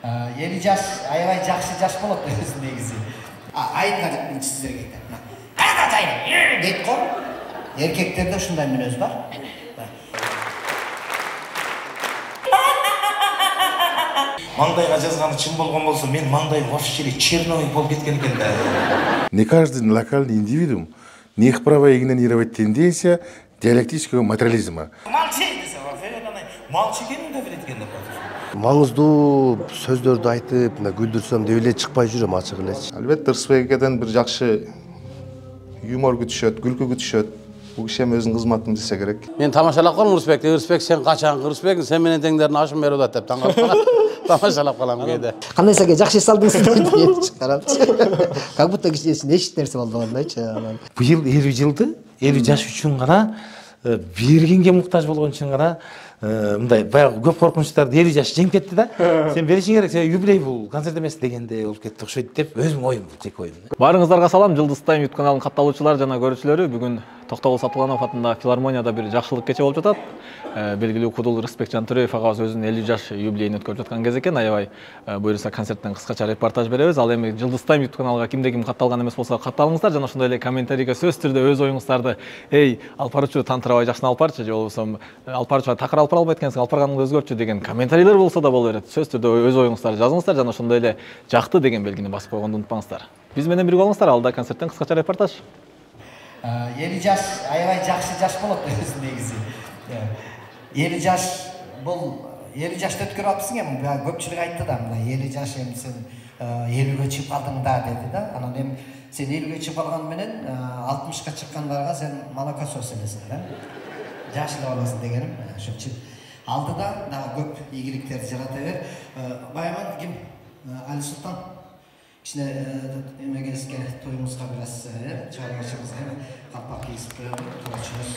Ели жаш аябай жакшы жаш болот өзү негизи. Айылга мен сиздерге айтам. Кайда дейт го. Эркектерде ушундай мүнөз бар. Маңдайга жазганы чын болгон болсо, мен маңдайым вообще черновый болуп кеткен экен да. Не каждый локальный индивидуум не их право игнорировать тенденция диалектического материализма. Молчи десе, молчи экенин да билет экен да. Маңыздуу сөздөрдү айтып, мына күлдүрсөм деп эле чыкпай жүрөм ачык элечи. Албетте Рысбек экеден бир жакшы юмор күтүшөт, күлкү күтүшөт. Бул киши эми өзүнүн кызматын билсе керек. Мен тамашалап калам Рысбекти. Рысбек сен качан? Рысбек сен менен теңдерин ашым берип атат деп таңкалып калам. Тамашалап калам кээде. Кандай саке жакшы салдыңыз деп чыкарамчы. Как будто кичинесин эч нерсе болбогондойчу. Быйыл 50 жылды 50 жаш үчүн гана бергенге муктаж болгон үчүн гана мындай баягы көп коркунучтарды 50 жаш жеңип кетти да. Сен беришиң керек, сен юбилей бул, концерт эмес дегенде болуп кетти окшойт деп өзүмдүн оюм, жеке оюм. Баарыңыздарга салам, Жылдыз Тайм YouTube каналынын катталуучулары жана көрүүчүлөрү. Бүгүн Токтогул Сатылганов атында филармонияда бир жакшылык кече болуп жатат. Белгилүү кудул Рысбек Жантүрөев агабыз өзүнүн 50 жаш юбилейин өткөрүп жаткан кез экен. Аябай буюрса концерттен кыскача репортаж беребиз. Ал эми Жылдыз Тайм YouTube каналга кимде ким катталган эмес болсо катталыңыздар жана ошондой эле комментарийге сөзсүз түрдө өз оюңуздарды алып барчу тантырабай жакшыны алып барчы же болбосо алып барчу такыр алып бара албайт экенсиң, алып барганыңды өзгөртчү деген комментарийлер болсо да боло берет. Сөзсүз түрдө өз оюңуздарды жазыңыздар жана ошондой эле жакты деген белгини басып койгонду унутпаңыздар. Биз менен бирге болуңуздар, алда концерттен кыскача репортаж. Ели жаш аябай жакшы жаш болот өзү негизи. Ели жаш бул 50 жашты өткөрүп алыпсың эми, көпчүлүк айтты да, мына 50 жаш эми сен 50ге чыгып калдың да деди да. Анан эми сен 50ге чыгып калган менен 60ка чыккандарга сен молокосос элесиң да. Жашылып аласың дегеним ошо. Алдыда дагы көп ийгиликтерди жарата бер. Баягы ким Али Султан кичине эмегенизге тоюңузга бир аз чыгармачыбызга калпак кийип турчубуз.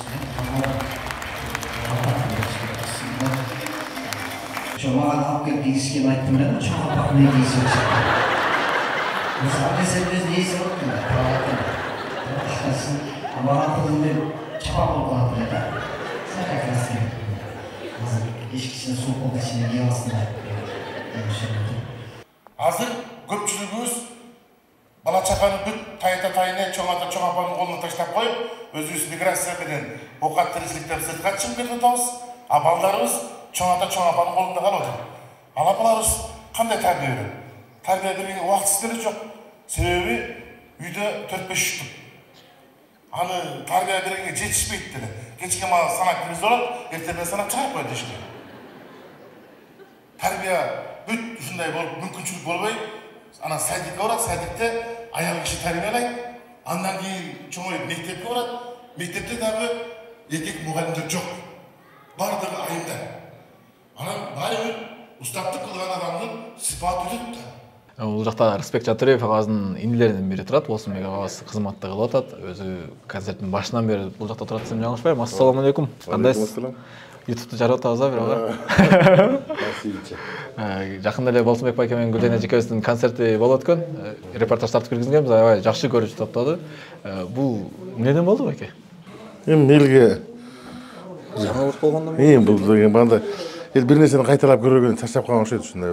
Ошо мага алып келип кийгизген айттым эле, чоң калпак эмне кийсек. Мисалы сен өз нейси болуп калат. Мага тилинде чапак болуп калат эле да. Сага красивый. Ешкісіне суық болды ішіне не алсындар. Азыр көпчүлүгүбүз бала чаканы бүт тайына чоң апанын колуна таштап коюп, өзүбүз миграция менен оокат тиричиликтен сыртка чыгып кетип атабыз, а балдарыбыз чоң апанын колунда калып атат. Ал апаларыбыз кандай тарбия берет? Тарбия бергенге убактысы деле жок. Себеби үйдө 4-5 штук. Аны тарбия бергенге жетишпейт деле. Кечке мага санак киргизип алат, эртең санак чыгарып коет ишке. Тарбия бүт ушундай болуп мүмкүнчүлүк болбой, анан садикке барат, садикте аял киши тарбиялайт, андан кийин чоңоюп мектепке барат, мектепте дагы эркек мугалимдер жок. Бардыгы айымдар. Анан баары устаттык кылган адамдын сыпаты өтөт да. Бул жакта Рысбек Жантүрөев агабыздын инилеринин бири турат, Болсунбек агабыз кызматты кылып атат. Өзү концерттин башынан бери бул жакта турат, десем жаңылышпайм. Ассаламу алейкум. Кандайсыз? YouTube'ду жарып атабыз бир ага. Жакында эле Болсунбек байке менен Гүлжайна эжекебиздин концерти болуп өткөн. Репортаж тартып киргизгенбиз, аябай жакшы көрүүчү топтоду. Бул эмнеден болду байке? Эми элге жаңылык болгондо бул деген банда эл бир нерсени кайталап көргөн чарчап калган окшойт ушундай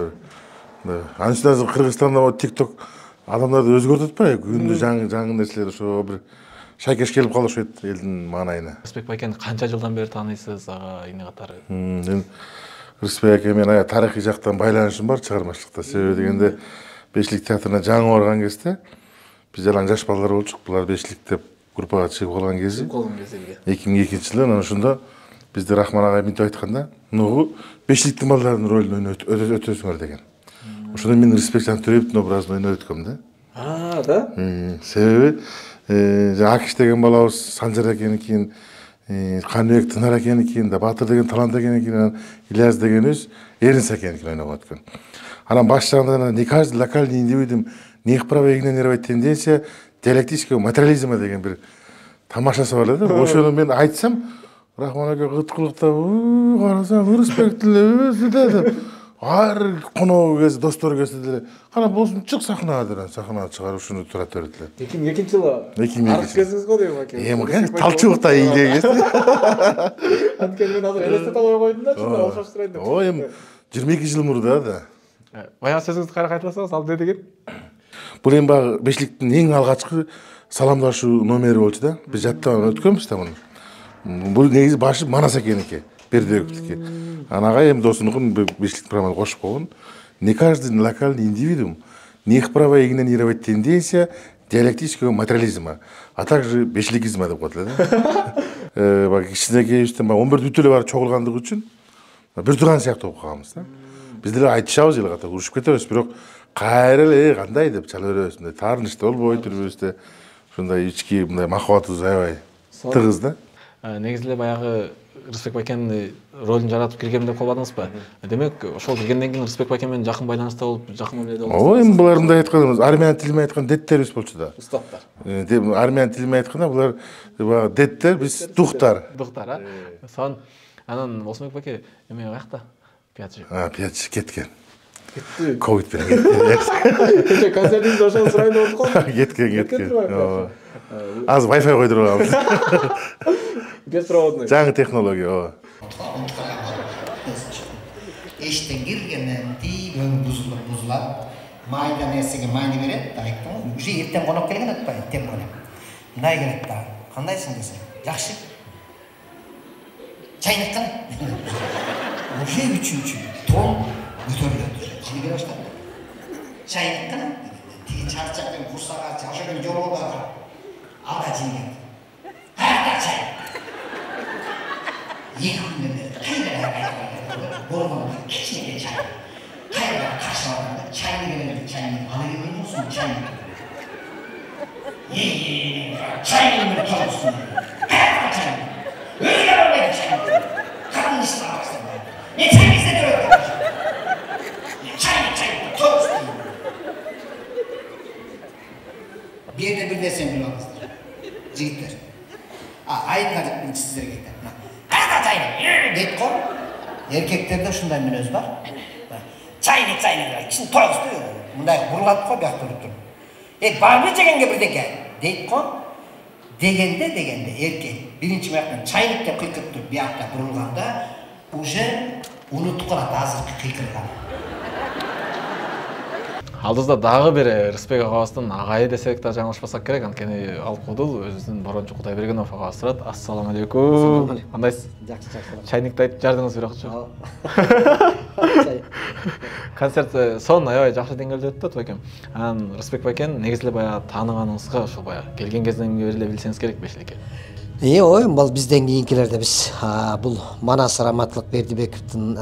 бир. Анын үстүнө азыр Кыргызстанда TikTok адамдарды өзгөртүп атпайбы? Күндү жаңы нерселер ошо бир шайкеш келип калып окшойт элдин маанайына. Рысбек байкени канча жылдан бери тааныйсыз, ага ини катары? Рысбек байке менен тарыхый жактан байланышым бар чыгармачылыкта. Себеби дегенде Бешлик театрына жаңы барган кезде биз жалаң жаш балдар болчук. Булар Бешлик деп группага чыгып калган кези. 2002-жылы анан ошондо бизде Рахман агай мынтип айтканда, "Нугу Бешликтин балдарынын ролун өтөсүңөр" деген. Ошондо мен Рысбек Жантүрөевдин образын ойноп өткөм да. Да? Себеби Акиш деген балабыз Санжар экенин, Каныбек Тынар экенин, Батыр деген Талант экенин, Ильяс дегенибиз Эринс экенин ойноп өткөн. Анан баш жагында не каждый локальный индивидуум не их право игнорировать тенденция диалектического материализма деген бир тамашасы бар эле да. Ошону мен айтсам, Рахман ака кыткылыктап, "Карасаң Рысбек деле өзү да" деп. Ар коноо келсе, достор келсе деле, "Кана болсун, чык сахнага" деп, сахнага чыгарып ушуну турат бердилер. 2002-жылы. 2002 кезиңиз го дейм аке. Эми талчубукта илегес. Анткени мен азыр элестете албай койдум да, чын окшоштурайын деп. Эми 22 жыл мурда да. Баягы сөзүңүздү кайра кайталасаңыз, ал не деген? Бул эми баягы бешликтин эң алгачкы саламдашуу номери болчу да. Биз жаттап өткөнбүз да муну. Бул негизи башы Манас экеники, Бердибековдики. Анага эми досунукун бешлик программаны кошуп койгон. Не каждый локальный индивидуум не их права игнорировать тенденция диалектического материализма, а также бешлигизма деп коет эле да. Кичинекейибизден 11 бүтүлө бар чогулгандыгы үчүн бир турган сыяктуу болуп калганбыз да. Биз деле айтышабыз эле ката, урушуп кетебиз, бирок кайра эле кандай деп чала беребиз, мындай таарынычта болбой жүрүбүз. Ушундай ички мындай махабатыбыз аябай тыгыз да. Негизи эле баягы Рысбек Байкенди ролун жаратып киргем деп калбадыңызбы? Демек, ошол киргенден кийин Рысбек Байкен менен жакын байланышта болуп, жакын мамиледе болуп. Ооба, эми булар мындай айтканда армян тилимен айтканда деттерибиз болчу да. Устаттар. Армян тилимен айтканда булар баягы деттер, биз духтар. Духтар, а? Сон анан Болсонбек байке эме каякта? Пиятчы. Пиятчы кеткен. Кетти. Ковид менен кетти. Кече концертиңизде ошону сурайын деп аткам. Кеткен. Азыр Wi-Fi койдуруп алабыз. Беспроводной. Жаңы технология, ооба. Эштен киргенен тип бузулат. Майда нерсеге майны берет, айттым. Уже эртең конок келген атпайбы, тем более. Мындай келет да. Кандайсың десе, жакшы. Чайныккан. Уже үчүнчү тон көтөрүлөт. Жиге баштады. Чайныккан. Тиги чарчактан курсага жашаган жолго бар. Ага жиген. Ага чай. Екі күндерде қайда болған кішкене чай. Қайда қарсы алғанда чайны келеді, чайны ала келген болсын, чайны. Чайны бір тоғысын. Қайда чайны? Өзге болмайды чайны. Қатын ішті алғыстан. Мен чайны іздеп жүреді. Чайны тоғысын. Берді бір нәрсені біліп алыңыздар. Жігіттер. Айдың ажықпен сіздерге айтады. Дейт қой, еркектерде ушундай мүнөз бар. Чайник, кишини тоғызды, мындай бурулат қой, бияқта тұрып тұр. Бабы жегенге бірдеке, дейт қой, дегенде еркек. Биринчи бияқтан чайникте қыйқып тұр, бияқта бурулғанда, уже унутуп қалады азыркы қыйқырған. Алдызда дагы бир Рысбек агабыздын агайы десек да жаңылышпасак керек, анткени Алкудул өзүнүн борончу Кудайбергенов агабыз турат. Ассаламу алейкум. Кандайсыз? Жакшы. Чайникти айтып жардыңыз бирокчу. Концерт сон аябай жакшы деңгээлде өттү байкем. Анан Рысбек байкен негизи эле баягы тааныганыңызга ошол баягы келген кезден бери эле билсеңиз керек Бешликке. Ой, бул бизден кийинкилерде биз бул Манас Раматлык Бердибековдун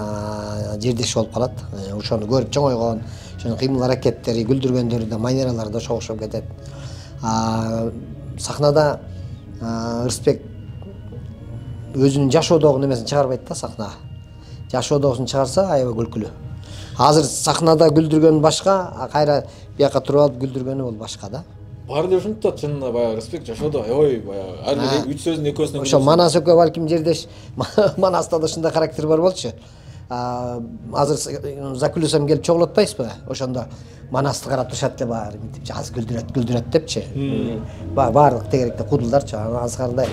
жердеши болуп калат. Ошону көрүп чоңойгон, ошонун кыймыл аракеттери, күлдүргөндөрү да, манералары да ошого окшоп кетет. Сахнада Рысбек өзүнүн жашоодогу немесин чыгарбайт да сахнага. Жашоодогусун чыгарса аябай күлкүлүү. Азыр сахнада күлдүргөн башка, кайра бияка туруп алып күлдүргөнү бул башка да. Баары эле ушинтип чынында баягы Рысбек жашоодо аябай баягы ар бир үч сөздүн экөөсүнө ошо Манас экөө балким жердеш. Манаста да ушундай характер бар болчу. Азыр закулюсам келип чогулуп атпайсызбы? Ошондо Манасты карап турушат деп баары мынтип аз күлдүрөт депчи. Баардык тегеректе кудулдарчы. Азыркандай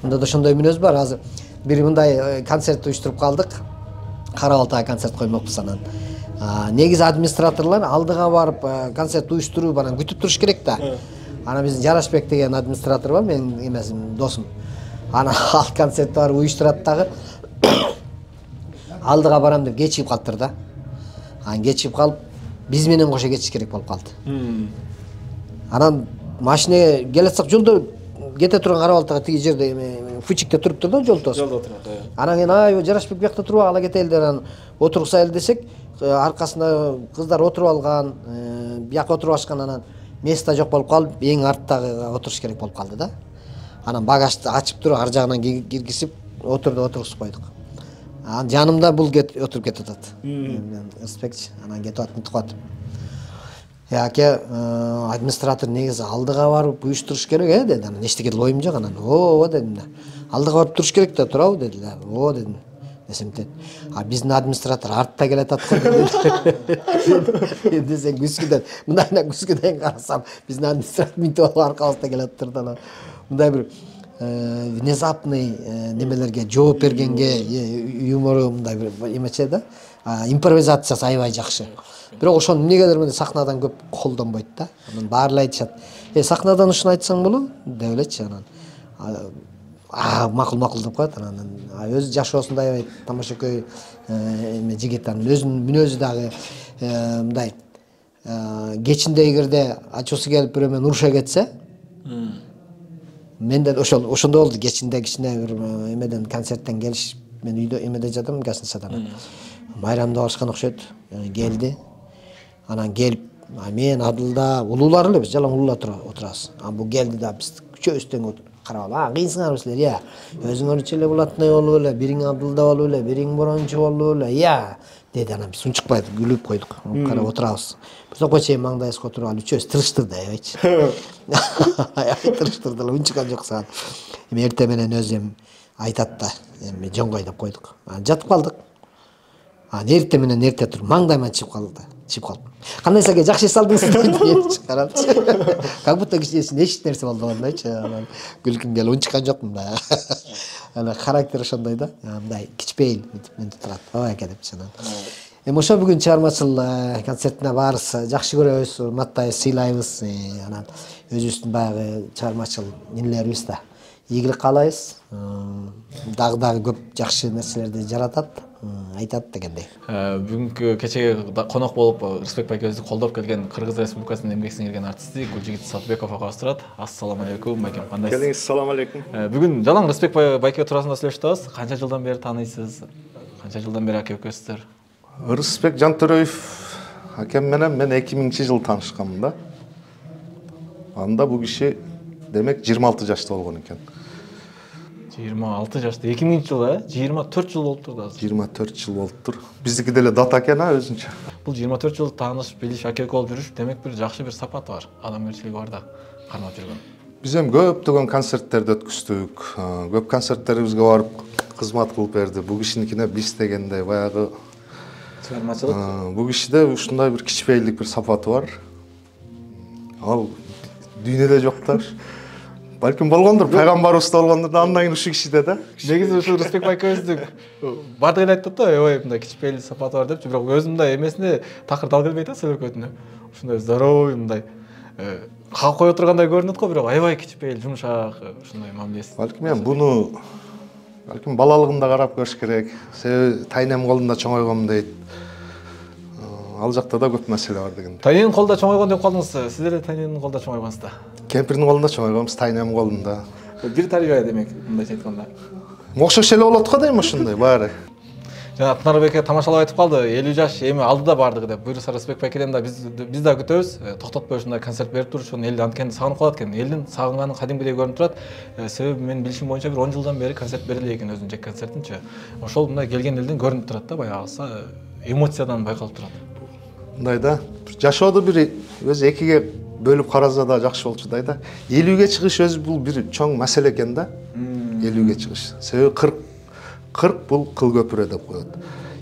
мында да ошондой мүнөз бар. Азыр бир мындай концерт уюштуруп калдык. Карабалтага концерт коймокпуз анан. Негизи администраторлор алдыга барып концерт уюштурууп анан күтүп туруш керек да. Анан биздин Жарашбек деген администратор бар, менин эмесим, досум. Анан ал концертти барып уюштурат дагы. Алдыга барам деп кечигип калыптыр да. Анан кечигип калып, биз менен кошо кетиш керек болуп калды. Анан машинеге келатсак жолдо кете турган Карабалтага тиги жерде фучикте туруптур да жолтос. Жолдо турат. Анан ай Жарашбек биякта туруп ала кетели деп анан отургуса эле десек, аркасында кыздар отуруп алган, бияка отуруп ашкан, анан место жок болуп калып, эң арттагы отуруш керек болуп калды да. Анан багажды ачып туруп ар жагынан киргизип, отургузуп койдук. Анан жанымда бул отуруп кетип атат. Рысбекчи, анан кетип атып атып. Яке администратор негизи алдыга барып уюштуруш керек деди. Анан эчтеке оюм жок анан. Ооба дедим да. Алдыга барып туруш керек да, турабы дедилер. Оо дедим. Десем тет. Биздин администратор артта келет аткан деди. Эми сен күзгүдөн, мындайына күзгүдөн карасам, биздин администратор минтип алып аркабызда келет турду анан. Мындай бир внезапный немелерге жооп бергенге юмору мындай бир эмече да, импровизациясы аябай жакшы. Бирок ошону эмнегедир мына сахнадан көп колдонбойт да. Анан баарлар айтышат. Сахнадан ушуну айтсаң болобу деп элечи анан. Макул деп коет анан. Өзү жашоосунда аябай тамашакөй жигит, анан өзүнүн мүнөзү дагы мындай кечинде эгерде ачуусу келип бирөө менен уруша кетсе, мен де ошондо болду. Кечинде кичине бир эмеден концерттен келиш, мен үйдө эмеде жатам, гостиницада. Майрамда барышкан окшойт. Келди. Анан келип, мен Абдулда улуулар эле, биз жалаң улуулар отурабыз. Бул келди да биз үчөөбүз тең карап алып, кыйынсыңарбы силер, өзүңөрчө эле булатный болуп эле, бириң Абдулда болуп эле, бириң Борончу болуп эле, деди. Анан биз унчукпай күлүп койдук, карап отурабыз. Биз койчу маңдайыбызга отуруп алып үчөөбүз тырыштырды, аябайчы. Аябай тырыштырды эле, унчуккан жок саат. Эми эртең менен өзү айтат да, эми жоңгой деп койдук. Жатып калдык. Эртең менен эрте туруп маңдайыма чыгып калды. Кандай саке жакшы эс алдыңыз деп карапчы. Как будто кичинесин эч нерсе болду андайчы. Анан күлкүм келип унчуккан жокмун да. Анан характер ошондой да, мындай кичпейил мынтип турат. Ой эке депчи анан. Эми ошо бүгүн чыгармачыл концертине баарыбыз жакшы көрөбүз, урматтайбыз, сыйлайбыз. Анан өзүбүздүн баягы чыгармачыл инилерибиз да ийгилик каалайбыз. Дагы көп жакшы нерселерди жаратат, айтат дегендей. Бүгүнкү кечеге конок болуп Рысбек байкебизди колдоп келген Кыргыз Республикасынын эмгек сиңирген артисти Гүлжигит Сатыбеков агабыз турат. Ассаламу алейкум байкем, кандайсыз? Келиңиз, салам алейкум. Бүгүн жалаң Рысбек байке туурасында сүйлөшүп атабыз. Канча жылдан бери тааныйсыз? Канча жылдан бери аке экөөсүздөр? Рысбек Жантөрөев акем менен мен 2000-жыл таанышканмын да. Анда бул киши демек 26 жашта болгон экен. 26 жашта, 2000-жыл, 24 жыл болуптур да. 24 жыл болуптур. Биздики деле дата экен өзүнчө. Бул 24 жыл тааныш, билиш, аке болуп жүрүш, демек бир жакшы бир сапаты бар, адамгерчилиги бар да, кармап жүргөн. Биз эми көптөгөн концерттерди өткүздүк. Көп концерттерибизге барып кызмат кылып берди. Бул кишиникине биз дегендей баягы чыгармачылык. Бул кишиде ушундай бир кичпейлик бир сапаты бар. Ал дүйнөдө жоктор. Балким болгондур, пайгамбарыбыз да болгондур да, андан кийин ушу кишиде да. Негизи ушул Рысбек байкебиздин баардыгы эле айтат да, ой мындай кичпейлик сапаты бар депчи, бирок өзүм мындай эмесине такыр дал келбейт да сөйлөкөтүнө. Ушундай здоровый мындай калып кое тургандай көрүнөт го, бирок аябай кичпейил, жумшак, ушундай мамилеси. Балким мен буну балалыгымда карап көрүш керек. Себеби тайнем колунда чоңойгом дейт. Ал жакта да көп маселе бар деген. Тайненин колунда чоңойгон деп калдыңыз. Сиздер да тайненин колунда чоңойгонсуз да. Кемпирдин колунда чоңойгонбуз, тайнем колунда. Бир тарбия демек, мындайча айтканда. Окшош эле болот го дейм ушундай баары. Жана Тынар байке тамашалап айтып калды, 50 жаш эми алдыда бардыгы деп. Буюрса Рысбек байкеден да биз да күтөбүз. Токтотпой ушундай концерт берип туруш, ошону эл анткени сагынып калат экен. Элдин сагынганы кадимгидей көрүнүп турат. Себеби менин билишим боюнча бир 10 жылдан бери концерт бериле экен, өзүнүн жеке концертинчи. Ошол мындай келген элден көрүнүп турат да, баягы эмоциядан байкалып турат. Мындай да, жашоодо бир өзү экиге бөлүп караса да жакшы болчудай да. 50ге чыгыш өзү бул бир чоң маселе экен да. 50ге чыгыш. Себеби 40 бул кыл көпүрө деп коет.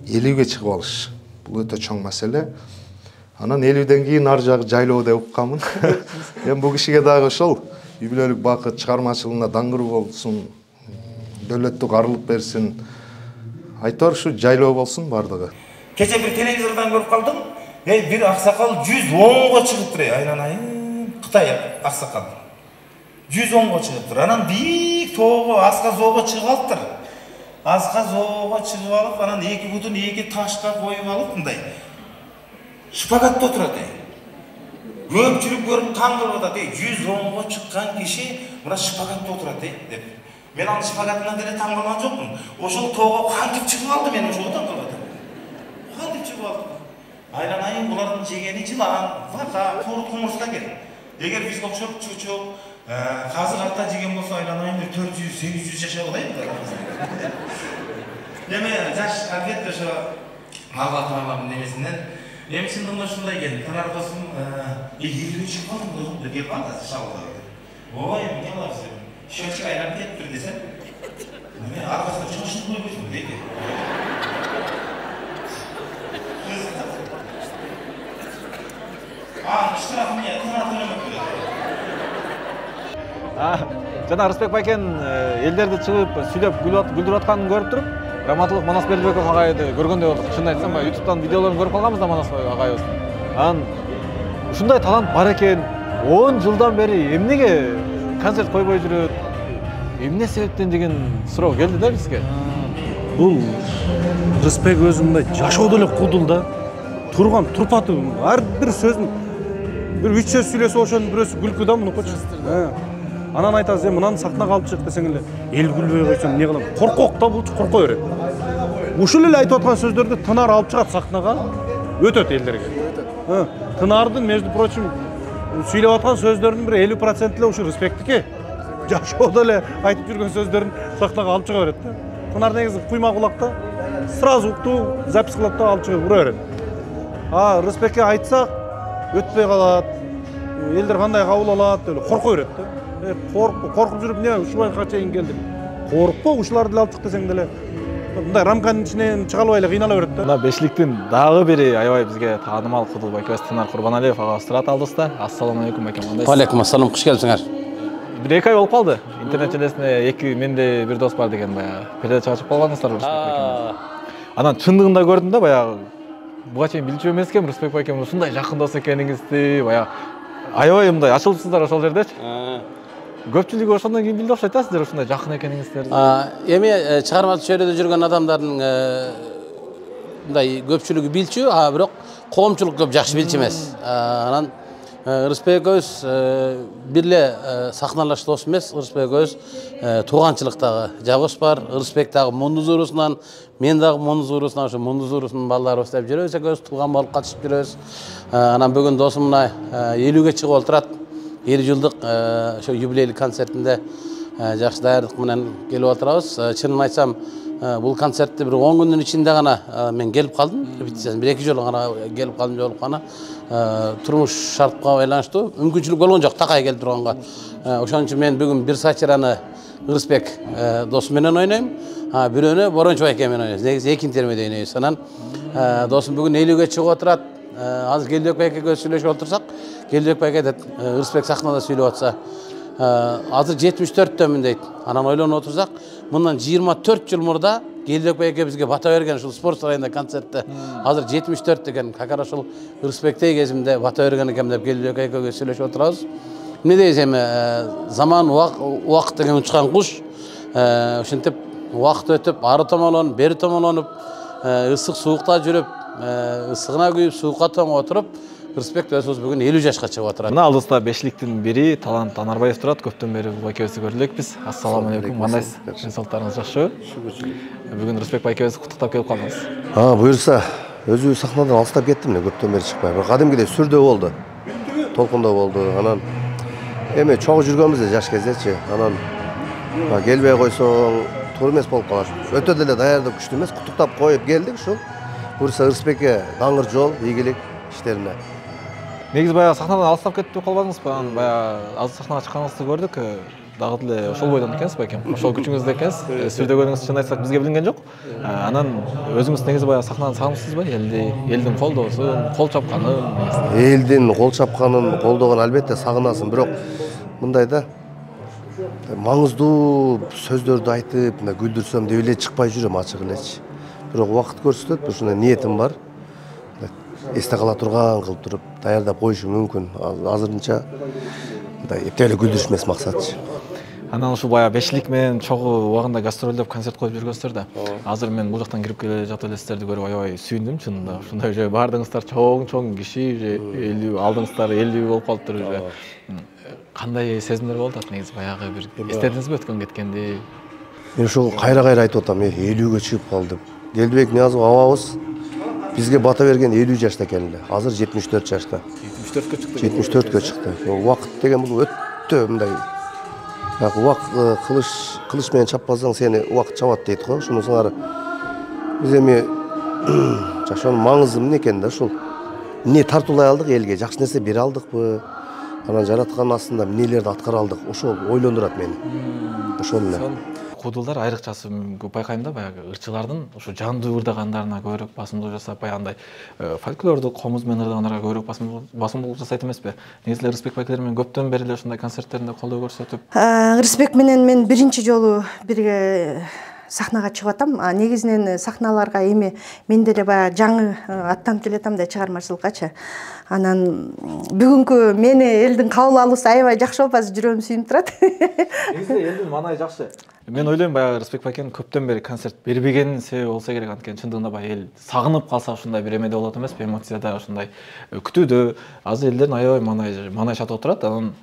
50ге чыгып алыш бул өтө чоң маселе. Анан 50ден кийин ар жагы жайлоо деп укканмын. Эми бул кишиге дагы ошол юбилейлик бакыт, чыгармачылыгына даңгыруу болсун, дөөлөттүк арылып берсин. Айтор ушу жайлоо болсун бардыгы. Кече бир телевизордон көрүп калдым. Бир аксакал 110го чыгыптыр, айланайын. Кытай аксакал. 110го чыгыптыр. Анан бийик тоого, асказоого чыгып алыптыр. Асказоого чыгып алып, анан эки бутун эки ташка коюп алып, мындай шпагатта отурат. Көпчүлүк көрүп таң калып атат. 110го чыккан киши мына шпагатта отурат деп. Мен анын шпагатынан деле таң калган жокмун. Ошол тоого кантип чыгып алды, мен ошого таң калып атам. Кантип чыгып алды? Айланайын, булардын жегени жылан, вака, торут комурсуз экен. Эгер бизге окшоп чучук, казыр артта жеген болсо айланайын 400-800 жаша болайын да. Эми жаш албетте ошо Алла Тааланын немесинен эми чындыгында ушундай экен. Тынар досум 50ге чыгып калдым деп келип калды шабылда. Ой, эмне кылабыз деп. Счётчик айланып кетиптир десем. Мен аркасына чоңшуп койбойсуң дейт. Штраф мне, Жана Рысбек байкен элдерди чыгып сүйлөп күлдүрүп атканын көрүп туруп, Раматылык Манас Бердибеков агайды көргөндөй болдук. Чынын айтсам, YouTube'дан видеолорун көрүп калганбыз да Манас агайыбыз. Анан ушундай талант бар экен, 10 жылдан бери эмнеге концерт койбой жүрөт? Эмне себептен деген суроо келди да бизге. Бул Рысбек өзү мындай жашоодо эле кудул да. Турган турпаты ар бир сөзүн бир 3 сөз сүйлөсө ошонун бирөөсү күлкү да мунукучу. Анан айтасыз, мынаны сахнага алып чык десең эле, эл күлбөй койсоң эмне кылам? Коркок да булчу, корко берет. Ушул эле айтып аткан сөздөрдү Тынар алып чыгат сахнага, өтөт элдерге. Тынардын, между прочим, сүйлөп аткан сөздөрдүн бир 50% эле ушу Рысбектики. Жашоодо эле айтып жүргөн сөздөрүн сахнага алып чыга берет да. Тынар негизи куйма кулакта сразу уктуу запись кылат да алып чыгып ура берет. Рысбекке айтсак өтпөй калат. Элдер кандай кабыл алат деп корко берет да. Коркуп жүрүп эмне ушуга чейин келдим. Коркпо, ушуларды деле алып чык десең деле мындай рамканын ичинен чыга албай эле кыйнала берет да. Мына бешликтин дагы бири аябай бизге таанымал кудул байкебиз Тынар Курбаналиев агабыз турат алдыбызда. Ассаламу алейкум байкем, кандайсыз? Алейкум ассалам, куш келипсиңер. Бир 2 ай болуп калды. Интернет желесинде менде бир дос бар деген баягы передача ачып калганыңыздар Рысбек байкем. Анан чындыгында көрдүм да баягы буга чейин билчү эмес экенмин Рысбек байкем ушундай жакын дос экениңизди, баягы аябай мындай ачылыпсыздар ошол жердечи. Көпчүлүгү ошондон кийин билди окшойт да сиздер ушундай жакын экениңиздерди. Эми чыгармачы чөйрөдө жүргөн адамдардын мындай көпчүлүгү билчү, бирок коомчулук көп жакшы билчү эмес. Анан Рысбек экөөбүз бирле сахналаш дос эмес, Рысбек экөөбүз тууганчылыктагы жабыш бар. Рысбек дагы Мундуз уруусунан, мен дагы Мундуз уруусунан, ошо Мундуз уруусунун балдарыбыз деп жүрөбүз, экөөбүз тууган болуп катышып жүрөбүз. Анан бүгүн досум мына 50ге чыгып олтурат. 50 жылдык ошо юбилейлик концертинде жакшы даярдык менен келип отурабыз. Чынын айтсам, бул концертти бир 10 күндүн ичинде гана мен келип калдым. Репетициясын бир 2 жолу гана келип калдым, жолуп гана. Турмуш шартка байланыштуу мүмкүнчүлүк болгон жок такай келип турганга. Ошон үчүн мен бүгүн бир сатираны Рысбек досум менен ойнойм, бирөөнү Борончо байкем менен ойнойбуз. Негизи экинчи термеде ойнойбуз. Анан досум бүгүн 50ге чыгып отурат. Азыр Келдибек байкеге сүйлөшүп отурсак, Келдибек байке дейт, Рысбек сахнада сүйлөп атса, азыр 74-төмүн дейт. Анан ойлонуп отурсак, мындан 24 жыл мурда Келдибек байке бизге бата берген ушул спорт сарайында концертте. Азыр 74 деген, какара ушул Рысбектей кезимде бата берген экен деп Келдибек байкеге сүйлөшүп отурабыз. Эмне дейсиз эми, заман убакыт деген учкан куш. Ошентип убакыт өтүп, ары томолонуп, бери томолонуп, ысык суукта жүрүп, ысыгына күйүп, суукка тоңуп отуруп, Рысбек өзүбүз бүгүн 50 жашка чыгып отурат. Мына алдыбызда бешликтин бири Талант Анарбаев турат. Көптөн бери бул байкебизди көрдүлекпиз. Ассаламу алейкум. Кандайсыз? Денсаулыктарыңыз жакшыбы? Бүгүн Рысбек байкебизди куттуктап келип калдыңыз. Буюрса, өзү сахнадан алыстап кеттим эле, көптөн бери чыкпай. Бирок кадимгидей сүрдө болду. Толкундо болду. Анан эми чогуу жүргөнбүз жаш кездечи. Анан келбей койсоң туура эмес болуп калат. Өтө деле даярдык күчтүү эмес, куттуктап коюп келдик ушул. Буюрса Рысбекке даңгыр жол, ийгилик иштерине. Негизи баягы сахнадан алыстап кетип калбадыңызбы? Анан баягы азыр сахнага чыкканыңызды көрдүк. Дагы деле ошол бойдон экенсиз байкем. Ошол күчүңүздө экенсиз. Сүрдөгөнүңүз чын айтсак бизге билинген жок. Анан өзүңүз негизи баягы сахнаны сагынышсызбы? Элдин колдоосун, кол чапканын. Элдин кол чапканын, колдогон албетте сагынасың, бирок мындай да маңыздуу сөздөрдү айтып, мына күлдүрсөм деп эле чыкпай жүрөм ачык элечи. Бирок убакыт көрсөтөт, ушундай ниетим бар. Эсте кала турган кылып туруп даярдап коюшум мүмкүн. Азырынча мындай эптеп эле күлдүрүш эмес максатчы. Анан ушул баягы бешлик менен чогуу убагында гастролдоп концерт коюп жүргөнсүздөр да. Азыр мен бул жактан кирип келе жатып эле сиздерди көрүп аябай сүйүндүм чынында. Ушундай уже бардыңыздар чоң киши, уже 50 алдыңыздар 50 болуп калыптыр уже. Кандай сезимдер болуп атат негизи баягы бир эстедиңизби өткөн кеткенди? Мен ушул кайра атып атам, 50ге чыгып калдым. Келдибек Ниязов абабыз бизге бата берген 50 жашта экен эле. Азыр 74 жашта. 74-кө чыкты. 74-кө чыкты. Убакыт деген бул өтө мындай. Убакыт кылыч менен чаппасаң сени убакыт чабат дейт го. Ошону сыңар биз эми жашоонун маңызы эмне экен да ушул. Эмне тартуулай алдык элге, жакшы нерсе бере алдыкпы? Анан жараткан астында эмнелерди аткара алдык? Ошол ойлондурат мени. Ошол эле. куудулдар айрыкчасы көп байкайм да, баягы ырчылардын ушу жандуу ырдагандарына көбүрөөк басымдуу жасап, баягындай фольклордук комуз менен ырдагандарга көбүрөөк басымдуулук жасайт эмеспи? Негизи эле Рысбек байкелер менен көптөн бери эле ушундай концерттеринде колдоо көрсөтүп. Рысбек менен мен биринчи жолу бирге сахнага чыгып атам. Негизинен сахналарга эми мен деле баягы жаңы аттанып келатам да чыгармачылыккачы. Анан бүгүнкү мени элдин кабыл алуусу аябай жакшы болуп, азыр жүрөгүм сүйүнүп турат. Негизи элдин маанайы жакшы. Мен ойлойм, баягы Рысбек байкенин көптөн бери концерт бербегенин себеби болсо керек, анткени чындыгында баягы эл сагынып калса ушундай бир эмеде болот эмеспи, эмоцияда ушундай күтүүдө. Азыр элдердин аябай маанай шатып турат. Анан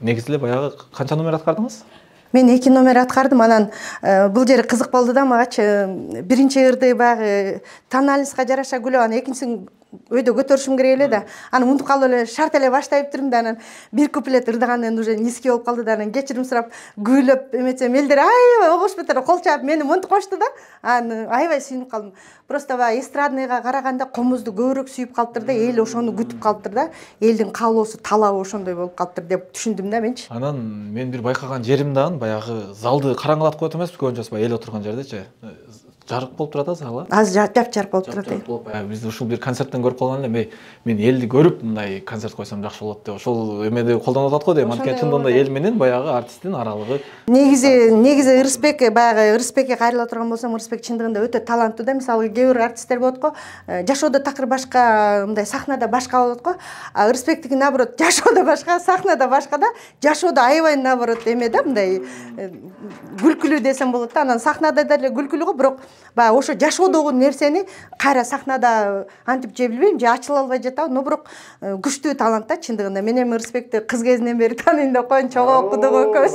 негизи эле баягы канча номер аткардыңыз? Мен 2 номер аткардым. Анан бул жери кызык болду да магачы. Биринчи ырды баягы тональностька жараша күлөп, анан экинчисин өйдө көтөрүшүм керек эле да. Аны унутуп калып эле шарт эле баштайып турдум да, анан бир куплет ырдагандан уже низки болуп калды да, анан кечирим сурап күйлөп эметсем элдер аябай огошуп эле кол чаап мени монтип коюшту да. Анан аябай сүйүнүп калдым. Просто баягы эстрадныйга караганда комузду көбүрөөк сүйүп калыптыр да, эл ошону күтүп калыптыр да. Элдин каалоосу, талабы ошондой болуп калыптыр деп түшүндүм да менчи. Анан мен бир байкаган жерим дагы баягы залды караңгылатып коет эмеспи, көбүнчөсү баягы эл отурган жердечи. Жарык болуп турат залы. Азыр жап-жарык болуп турат. Биз ушул бир концерттен көрүп калган эле, мен элди көрүп мындай концерт койсом жакшы болот деп ошол эмеде колдонуп атат го дейм. Анткени чындыгында эл менен баягы артисттин аралыгы. Негизи Рысбек, баягы Рысбекке кайрыла турган болсом, Рысбек чындыгында өтө таланттуу да. Мисалы кээ бир артисттер болот го, жашоодо такыр башка, мындай сахнада башка болот го. А Рысбектики наоборот, жашоодо башка, сахнада башка да. Жашоодо аябай наоборот эме да, мындай күлкүлүү десем болот да. Анан сахнада деле күлкүлүү го, бирок баягы ошо жашоодогу нерсени кайра сахнада антип же билбейм, же ачыла албай жатабы, но бирок күчтүү талант да чындыгында. Мен эми Рысбекти кыз кезинен бери тааныйм деп коеюн, чогуу окудук экөөбүз.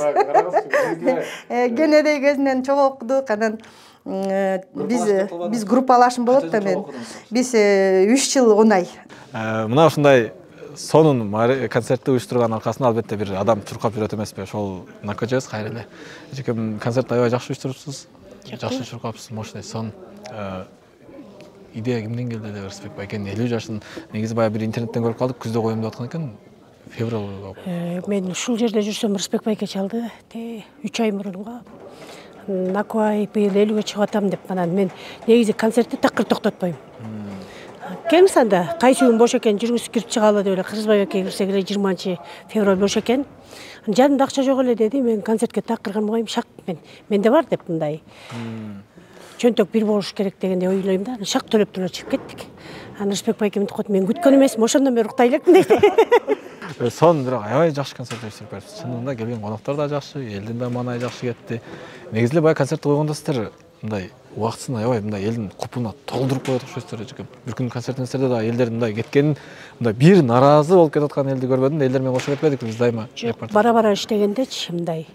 Кенедей кезинен чогуу окудук. Анан биз группалашым болот да мен. Биз 3 жыл 10 ай. Мына ушундай сонун концертти уюштурган аркасында албетте бир адам чуркап жүрөт эмеспи? Ошол накажебиз кайра эле. Эжекем концерт аябай жакшы уюштурупсуз. Жакшы чуркапсыз, мощный сон. Идея кимден келди эле? Рысбек байкенин 50 жашын негизи баягы бир интернеттен көрүп калдык, күздө коем деп аткан экен. Февраль. Мен ушул жерде жүрсөм Рысбек байке чалды. 3 ай мурун го. Накуай быйыл 50ге чыгып атам деп, анан мен негизи концертти такыр токтотпойм. Келсанда кайсы күн бош экен, жүргүз кирип чыгалы деп эле Кыргызбай байке кирсек эле 20 февраль бош экен. Жанымда акча жок эле деди, мен концертке такыр кармагайм, шак менде бар деп мындай. Чөнтөк бир болуш керек дегенде ойлойм да, шак төлөп туруп чыгып кеттик. Анан Рысбек байке мынтип койду, мен күткөн эмесмин, ошондон бери уктай элекмин дейт. Сон бирок аябай жакшы концерт уюштуруп берипсиз. Чындыгында келген коноктор да жакшы, элдин да маанайы жакшы кетти. Негизи эле баягы концертти койгондо сиздер мындай убактысын аябай мындай элдин купуна толтуруп коет окшойсуздар эжекем. Бир күн концертиңиздерде да элдердин мындай кеткенин, мындай бир наразы болуп кетаткан элди көрбөдүм да, элдер менен кошо кетпедик биз дайыма. Бара-бара иштегендечи мындай.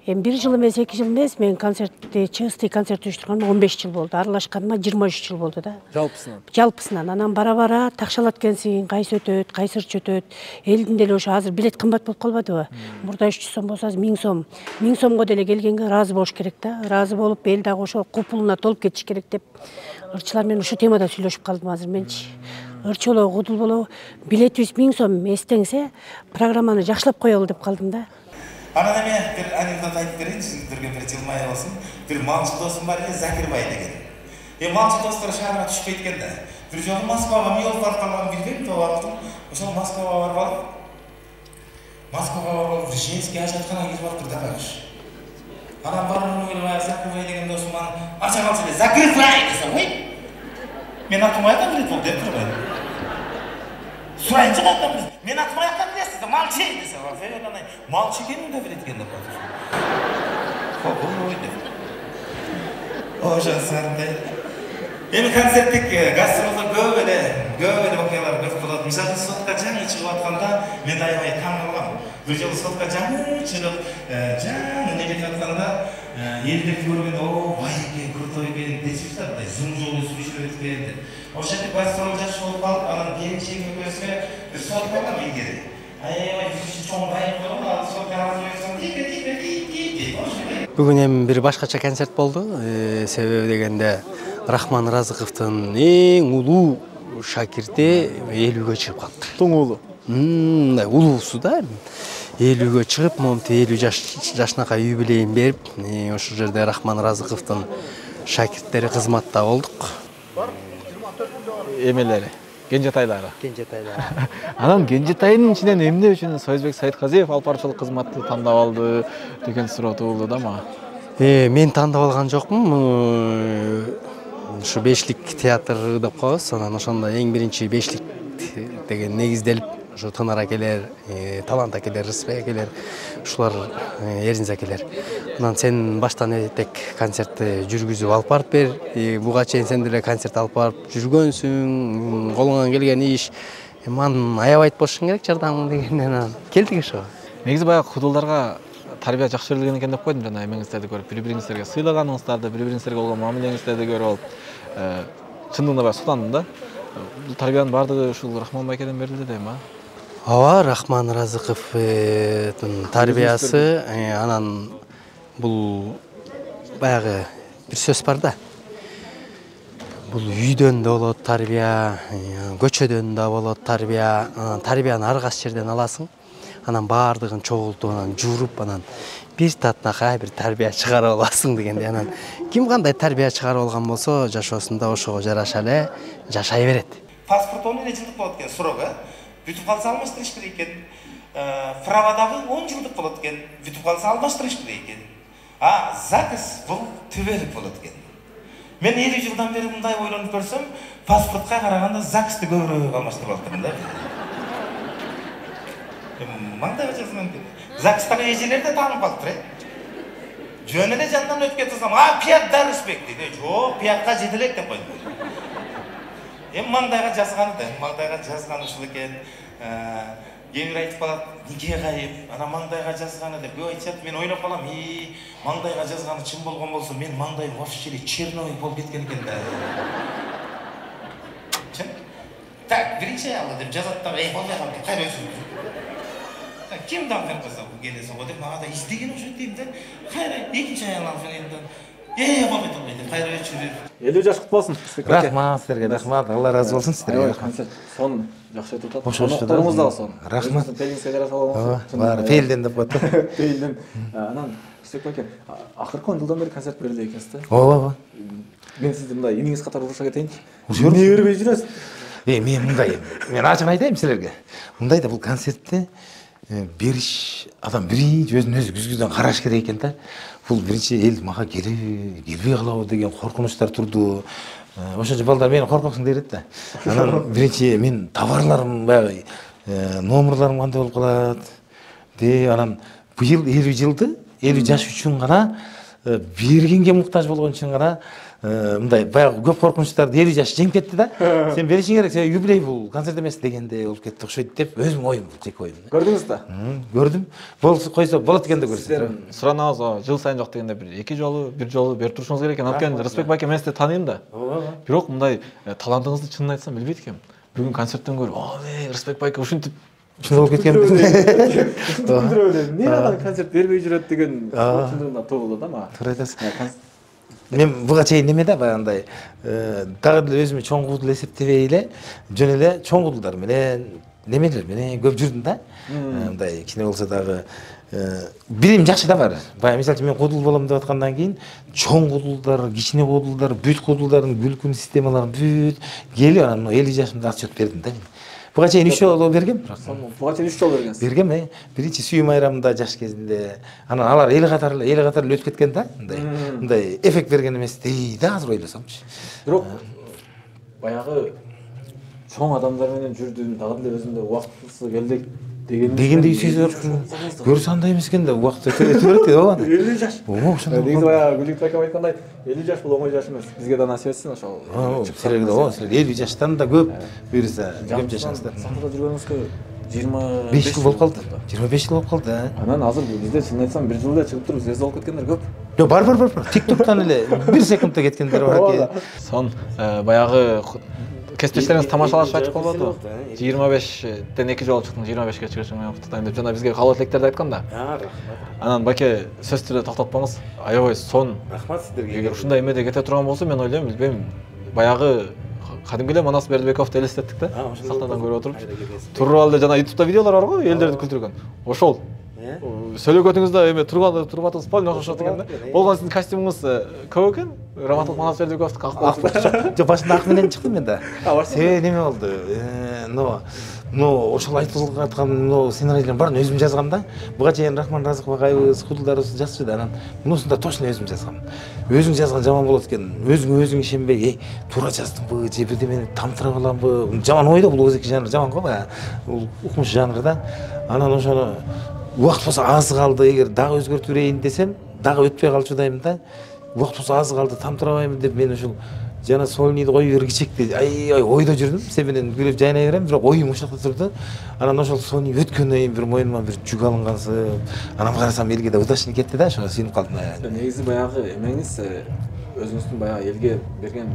Эми 1 жыл эмес, 2 жыл эмес, мен концертти, чыгысты концерт уюштурганыма 15 жыл болду. Аралашканыма 23 жыл болду да. Жалпысынан. Анан бара-бара такшалат экенсиң, кайсы өтөт, кайсырчы өтөт. Элдин деле ошо азыр билет кымбат болуп калбадыбы? Мурда 300 сом болсо 1000 сом. 1000 сомго деле келгенге ыраазы болуш керек да. Ыраазы болуп, эл дагы ошо купулуна толуп кетиш керек деп. Ырчылар менен ушу темада сүйлөшүп калдым азыр менчи. Ырчы болобу, кудул болобу, билетибиз 1000 сом эстеңсе, программаны жакшылап коелу деп калдым да. Анан эме бир анекдот айтып берейин, сиздерге бир жылмая болсун. Бир малчы досум бар эле, Закирбай деген. Малчы достор шаарга түшпөйт экен да. Бир жолу Москвага жол барып калганын билбейм, топтум. Ошол Москвага барып алып, бир женский ажатканага кирип алыптыр да байкуш. Анан барып эле Закирбай деген досум ача калса эле Закирбай десе, ой. Мен атым айтам билет бул деп турбайм. Сурайынчы калдым биз. Мен атым аяктан билесиз да, малчы десе, малчы экенин да билет экен деп атат. Ой деп. Ошо сарындай. Эми концерттик гастролдо көп эле окуялар көп болот. Мисалы сотка жаңы чыгып атканда мен аябай таң калгам. Бир жолу сотка жаңы чыгып, жаңы неге жатканда элдерди көргөндө, о, байке, крутой экен десиз да, мындай зум жолу сүйлөшүп өткөн деп. Ошентип гастрол жакшы болуп калып, анан келинчегим экөөсүгө бир сот болгон илгери. Аябай жүзү чоң байып койгон, ал сотка разыйсың, тик. Бүгүн эми бир башкача концерт болду. Себеби дегенде Рахман Разыковдун эң улуу шакирти 50ге чыгып калды. Тоң уулу. Улуусу да. 50-ге чыгып, момунтип 50 жашынакай юбилейин берип, ошол жерде Рахман Разыковдун шакирттери кызматта болдук. Эмелери, кенжетайлары. Кенжетайлары. Анан кенжетайдын ичинен эмне үчүн Союзбек Саидказиев алып баруучулук кызматты тандап алды деген суроо туулду да мага. Мен тандап алган жокмун. Ушу бешлик театр деп коебуз. Анан ошондо эң биринчи бешлик деген негизделип, ошо Тынар акелер, Талант акелер, Рысбек акелер, ушулар Эрзинз акелер. Анан сен баштан элек концертти жүргүзүп алып барып бер. Буга чейин сен деле концерт алып барып жүргөнсүң. Колуңан келген иш. Ман аябай айтпашың керек жардамың дегенден келдик ошо. Негизи баягы кудулдарга тарбия жакшы берилген экен деп койдум жана эмеңиздерди көрүп, бири-бириңиздерге сыйлаганыңыздарды, бири-бириңиздерге болгон мамилеңиздерди көрүп алып, чындыгында баягы сутандым да. Бул тарбиянын баардыгы ушул Рахман байкеден берилди дейм, а? Ооба, Рахман Разыковдун тарбиясы, анан бул баягы бир сөз бар да. Бул үйдөн да болот тарбия, көчөдөн да болот тарбия, тарбияны ар кайсы жерден аласың. Анан баардыгын чогултуп, анан жууруп, анан бир татынакай бир тарбия чыгарып аласың дегенде, анан ким кандай тарбия чыгарып алган болсо, жашоосунда ошого жараша эле жашай берет. Паспорт 10 жылдык болот экен, срогі. Бүтүп калса алмаштырыш керек экен. Праводагы 10 жылдык болот экен, бүтүп калса алмаштырыш керек экен. ЗАГС бул төбөлүк болот экен. Мен 50 жылдан бери мындай ойлонуп көрсөм, паспортко караганда ЗАГСты көбүрөөк алмаштырып атырмын да. Маңдайга жазган экен. ЗАГСтагы эжелер да таанып калыптыр, жөн эле жанынан өтүп кетсем, пияк Рысбек дейт. Жок, пиякка жете элек деп койдум. Маңдайга жазганы да, маңдайга жазганы ушул экен. Кээ бир айтып калат, нике кайып, ана маңдайга жазганы деп көп айтышат. Мен ойлоп калам, маңдайга жазганы чын болгон болсо, мен маңдайым вообще черный болуп кеткен экен да. Чын? Так, биринчи аялы деп жазат да, болбой калды, кайра өчүрүп. Ким дагы кылса бул келесе го деп мага да издеген окшойт дейм да. Кайра экинчи аял алып келдим. Болбой турбайт деп кайра өчүрүп. 50 жаш кут болсун. Рахмат силерге, рахмат. Алла разы болсун силерге. Концерт сон жакшы өтүп атат. Ошондо да сон. Рахмат. Пелиңизге жараса болгон. Бар, пелден деп коет. Пелден. Анан Рысбек байке, акыркы 10 жылдан бери концерт берилди экенсиз да? Ооба. Мен сизди мындай иниңиз катары уруша кетейинчи. Эмне бербей жүрөсүз? Мен мындай, мен ачык айтайын силерге. Мындай да бул концертте бериш адам биринчи өзүн өзү күзгүдөн караш керек экен да. Бул биринчи эл мага келбей калабы деген коркунучтар турду. Ошончо балдар мени коркоксуң дейт да. Анан биринчи мен товарларым баягы номерларым кандай болуп калат. Анан быйыл 50 жылды 50 жаш үчүн гана бергенге муктаж болгон үчүн гана мындай баягы көп коркунучтарды 50 жаш жеңип кетти да. Сен беришиң керек, сен юбилей бул, концерт эмес дегенде болуп кетти окшойт деп өзүмдүн оюм, жеке оюм. Көрдүңүз да? Көрдүм. Болсо койсо болот экен деп көрсөтөм. Суранабыз, жыл сайын жок дегенде бир 2 жолу, 1 жолу берип турушуңуз керек экен. Анткени Рысбек байке мен сизди тааныйм да. Бирок мындай талантыңызды чынын айтсам билбейт экенмин. Бүгүн концерттен көрүп, Рысбек байке ушинтип чын болуп кеткен. Эмне анан концерт бербей жүрөт деген чындыгында туулду да мага. Туура айтасың. Мен буга чейин неме да баягындай дагы деле өзүмө чоң кудул эсептебей эле жөн эле чоң кудулдар менен немелер менен көп жүрдүм да. Мындай кичине болсо дагы билим жакшы да бар. Баягы мисалы үчүн мен кудул болом деп аткандан кийин чоң кудулдар, кичине кудулдар, бүт кудулдардын күлкүн системаларын бүт келип анан 50 жашымда отчет бердим да мен. Буга чейин 3 жолу бергем. Буга чейин 3 жолу бергенсиз. Бергем, биринчи сүйүм айрамында жаш кезинде. Анан алар эл катары өтүп кеткен да. Мындай эффект берген эмес дейт да азыр ойлосомчу. Бирок баягы чоң адамдар менен жүрдүм, дагы деле өзүмдө убактысы келди дегенде сезип көрсө андай эмес экен да, убакыт өтө берет ооба. 50 жаш. Ошондой. Негизи баягы Гүлүк байкем айткандай 50 жаш бул оңой жаш эмес. Бизге да насип этсин ошол. Силерге да 50 жаштан да көп буюрса көп жашаңыздар. Сахнада жүргөнүңүзгө 25 жыл болуп калды. 25 жыл болуп калды. Анан азыр бизде чын айтсам 1 жылда чыгып туруп звезда болуп кеткендер көп. Жок, бар. TikToktан эле 1 секундта кеткендер бар экен. Сон баягы кесиптештериңиз тамашалашып айтып калбадыбы? 25ден 2 жолу чыктым, 25ке чыгышыңа куттуктайм деп жана бизге каалоо тилектерди айткан да. Анан байке сөздү токтотпоңуз. Аябай сон. Рахмат сиздерге. Эгер ушундай эмеде кете турган болсо, мен ойлойм, билбейм, баягы кадимки эле Манас Бердибековду элестеттик да. Сахнадан көрүп отуруп. Туруп алды жана YouTube'да видеолор бар го, элдерди күлдүргөн. Ошол Сөйлөгөтүңүздө эме туруп атыңыз полный окшоп экен да. Болгон сиздин костюмуңуз көп экен. Раматов Манасбердиковду калкып. Жок, башында ак менен чыктым мен да. Себеби неме болду? Ошол айтылып аткан сценарийлердин баарын өзүм жазгам да. Буга чейин Рахман Разыков агайыбыз, кудулдарыбыз жазчу да. Анан мунусун да точно өзүм жазгам. Өзүң жазган жаман болот экен. Өзүң ишенбей, туура жаздымбы, же бирдемени тамтырап аламбы? Жаман ой да бул өзүки жанр жаман го баягы. Бул укмуш жанр да. Анан ошону убакыт болсо аз калды, эгер дагы өзгөртүп берейин десем, дагы өтпөй калчудайм да. Убакыт болсо аз калды, тамтырабайм деп мен ушул жана сольныйды коюп бергичекти. Ойдо жүрдүм, сен менен күлүп жайнай берем, бирок оюм ушакта турду. Анан ошол сольный өткөндөн кийин бир моюнума бир жүк алынгансып, анан карасам элге да удачный кетти да, ошого сүйүнүп калдым. Негизи баягы эмеңиз өзүңүздүн баягы элге берген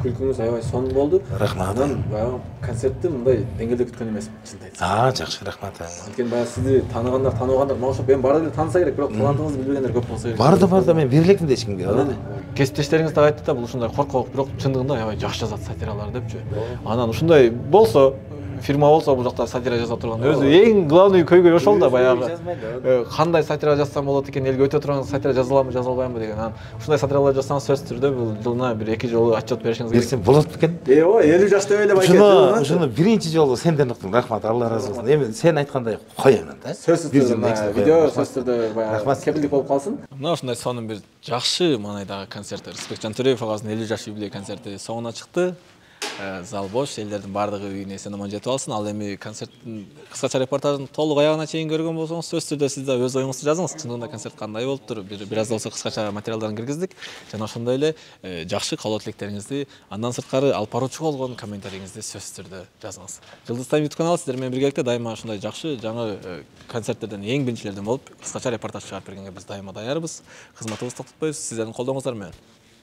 күлкүңүз аябай сонун болду. Рахмат. Баягы концертти мындай деңгээлде күткөн эмесмин, чынын айтсам. Жакшы, рахмат. Анткени баягы сизди тааныгандар, мага ошо мен баары эле тааныса керек, бирок талантыңызды билбегендер көп болсо керек. Бар да, мен бере элекмин да эч кимге. Кесиптештериңиз да айтты да, бул ушундай коркок, бирок чындыгында аябай жакшы жазат сатиралар депчи. Анан ушундай болсо, фирма болсо бул жакта сатира жаза турган. Өзү эң главный көйгөй ошол да баягы. Кандай сатира жазсам болот экен, элге өтө турган сатира жаза аламбы, жаза албаймбы деген. Анан ушундай сатиралар жазсаңыз сөзсүз түрдө бул жылына бир 2 жолу отчет беришиңиз керек. Берсем болот бекен? Ооба, 50 жашта эле байке. Ушуну биринчи жолу сенден уктум. Рахмат, Алла разы болсун. Эми сен айткандай коёмун да. Сөзсүз түрдө видео сөзсүз түрдө баягы кепилдик болуп калсын. Мына ушундай сонун бир жакшы маанайдагы концерт Рысбекжан Төрөев агабыздын 50 жаш юбилей концерти соңуна чыкты. Зал бош, элдердин баардыгы үйүнө эсен-аман жетип алсын. Ал эми концерттин кыскача репортажын толук аягына чейин көргөн болсоңуз, сөзсүз түрдө сиз да өз оюңузду жазыңыз. Чындыгында концерт кандай болуптур? Бир аз да болсо кыскача материалдарын киргиздик. Жана ошондой эле жакшы каалоо тилектериңизди, андан сырткары алып баруучу болгон комментарийиңизди сөзсүз түрдө жазыңыз. Жұлдыз Тайм YouTube каналы сиздер менен биргеликте дайыма ушундай жакшы жаңы концерттерден эң биринчилерден болуп, кыскача репортаж чыгарып бергенге биз дайыма даярбыз. Кызматыбызды токтотпойбуз. Сиздердин колдооңуздар менен.